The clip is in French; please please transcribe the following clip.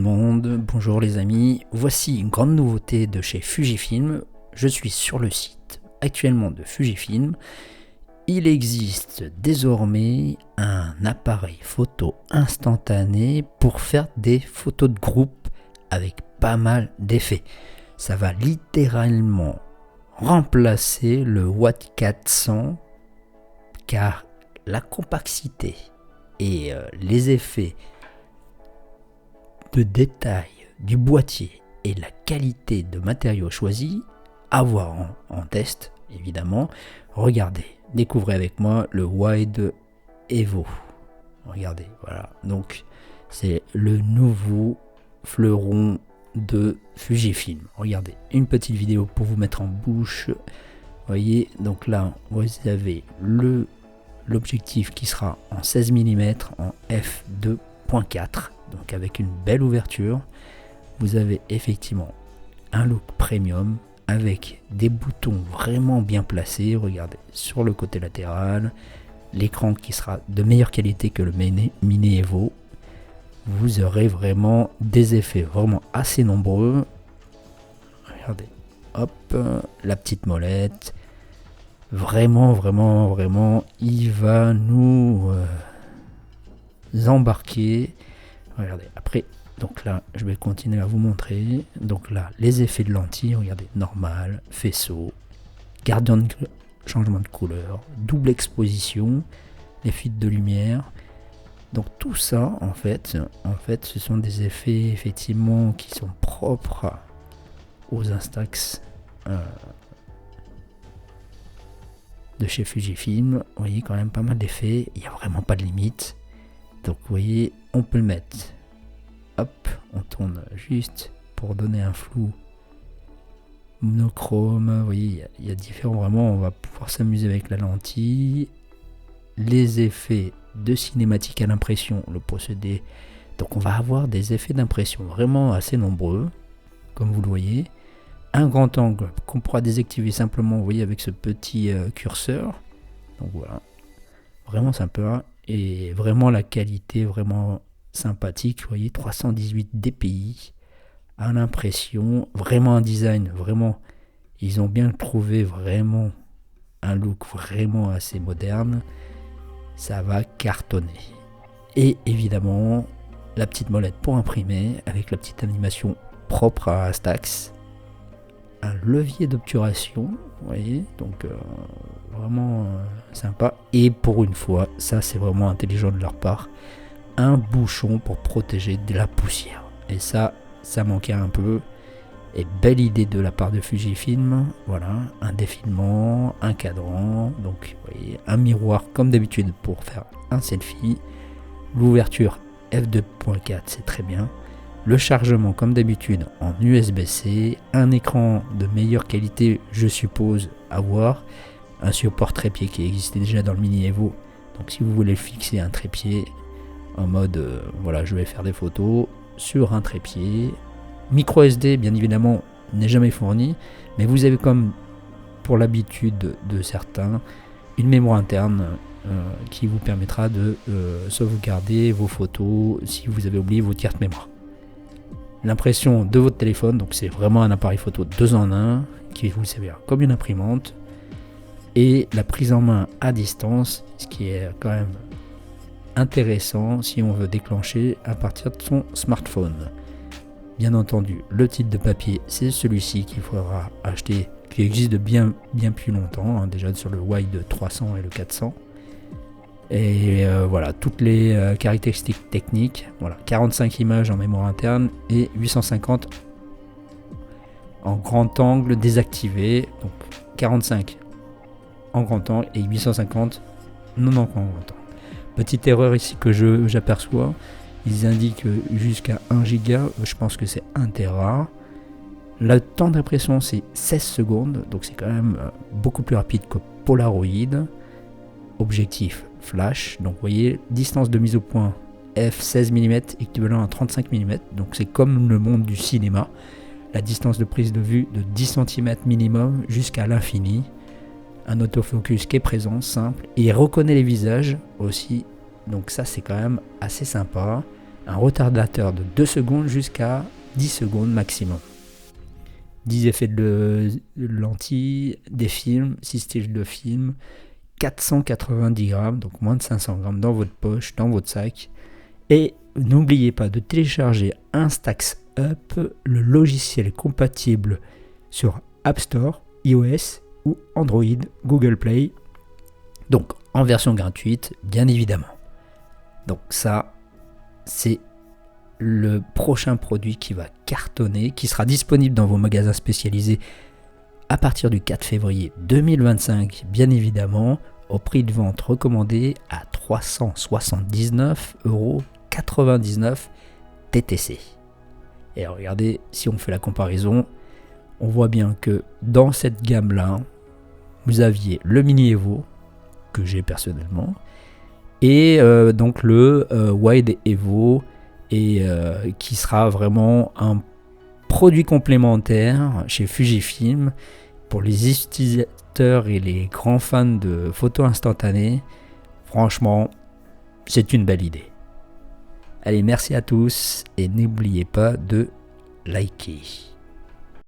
Monde, bonjour les amis, voici une grande nouveauté de chez Fujifilm. Je suis sur le site actuellement de Fujifilm. Il existe désormais un appareil photo instantané pour faire des photos de groupe avec pas mal d'effets. Ça va littéralement remplacer le Watt 400 car la compacité et les effets de détail du boîtier et la qualité de matériaux choisis à voir en test évidemment. Regardez, découvrez avec moi le Wide Evo. Regardez, voilà, donc c'est le nouveau fleuron de Fujifilm. Regardez, une petite vidéo pour vous mettre en bouche. Vous voyez, donc là vous avez l'objectif qui sera en 16 mm en f2.4, donc avec une belle ouverture. Vous avez effectivement un look premium avec des boutons vraiment bien placés. Regardez, sur le côté latéral, l'écran qui sera de meilleure qualité que le Mini Evo. Vous aurez vraiment des effets vraiment assez nombreux. Regardez, hop, la petite molette. Vraiment, il va nous embarquer. Regardez, après, donc là, je vais continuer à vous montrer. Donc là, les effets de lentille, regardez, normal, faisceau, gradient de changement de couleur, double exposition, les fuites de lumière. Donc tout ça, en fait, ce sont des effets effectivement qui sont propres aux Instax de chez Fujifilm. Vous voyez quand même pas mal d'effets, il n'y a vraiment pas de limite. Donc vous voyez, on peut le mettre, hop, on tourne juste pour donner un flou monochrome. Vous voyez, il y a différents, vraiment, on va pouvoir s'amuser avec la lentille. Les effets de cinématique à l'impression, le procédé. Donc on va avoir des effets d'impression vraiment assez nombreux, comme vous le voyez. Un grand angle qu'on pourra désactiver simplement, vous voyez, avec ce petit curseur. Donc voilà, vraiment sympa. Et vraiment la qualité vraiment sympathique, vous voyez, 318 dpi à l'impression, vraiment un design, vraiment, ils ont bien trouvé vraiment un look vraiment assez moderne. Ça va cartonner. Et évidemment, la petite molette pour imprimer avec la petite animation propre à Instax. Un levier d'obturation, vous voyez, donc vraiment sympa. Et pour une fois, ça c'est vraiment intelligent de leur part, un bouchon pour protéger de la poussière. Et ça manquait un peu. Et belle idée de la part de Fujifilm. Voilà, un défilement, un cadran, donc vous voyez, un miroir comme d'habitude pour faire un selfie. L'ouverture f2.4, c'est très bien. Le chargement comme d'habitude en USB-C, un écran de meilleure qualité, je suppose, à voir, un support trépied qui existait déjà dans le Mini Evo. Donc si vous voulez fixer un trépied en mode voilà, je vais faire des photos sur un trépied. Micro SD bien évidemment n'est jamais fourni, mais vous avez comme pour l'habitude de certains une mémoire interne qui vous permettra de sauvegarder vos photos si vous avez oublié votre carte mémoire. L'impression de votre téléphone, donc c'est vraiment un appareil photo 2 en 1 qui vous servira comme une imprimante, et la prise en main à distance, ce qui est quand même intéressant si on veut déclencher à partir de son smartphone. Bien entendu, le titre de papier, c'est celui-ci qu'il faudra acheter, qui existe de bien plus longtemps, hein, déjà sur le Wide 300 et le 400. Et voilà, toutes les caractéristiques techniques. Voilà, 45 images en mémoire interne et 850 en grand angle désactivé. Donc 45 en grand angle et 850 non en grand angle. Petite erreur ici que j'aperçois. Ils indiquent jusqu'à 1 giga, je pense que c'est 1 Tera. Le temps d'impression c'est 16 secondes, donc c'est quand même beaucoup plus rapide que Polaroid. Objectif flash, donc vous voyez, distance de mise au point f16 mm équivalent à 35 mm, donc c'est comme le monde du cinéma. La distance de prise de vue de 10 cm minimum jusqu'à l'infini. Un autofocus qui est présent, simple, et il reconnaît les visages aussi. Donc ça c'est quand même assez sympa. un retardateur de 2 secondes jusqu'à 10 secondes maximum. 10 effets de lentilles, des films, 6 styles de films, 490 grammes, donc moins de 500 grammes dans votre poche, dans votre sac. Et n'oubliez pas de télécharger Instax Up, le logiciel compatible sur App Store, iOS ou Android, Google Play. Donc en version gratuite, bien évidemment. Donc ça, c'est le prochain produit qui va cartonner, qui sera disponible dans vos magasins spécialisés à partir du 4 février 2025, bien évidemment, au prix de vente recommandé à 379,99€ TTC. Et regardez, si on fait la comparaison, on voit bien que dans cette gamme-là, vous aviez le Mini Evo, que j'ai personnellement, et donc le Wide Evo, et qui sera vraiment un produit complémentaire chez Fujifilm pour les utilisateurs et les grands fans de photos instantanées. Franchement, c'est une belle idée. Allez, merci à tous et n'oubliez pas de liker.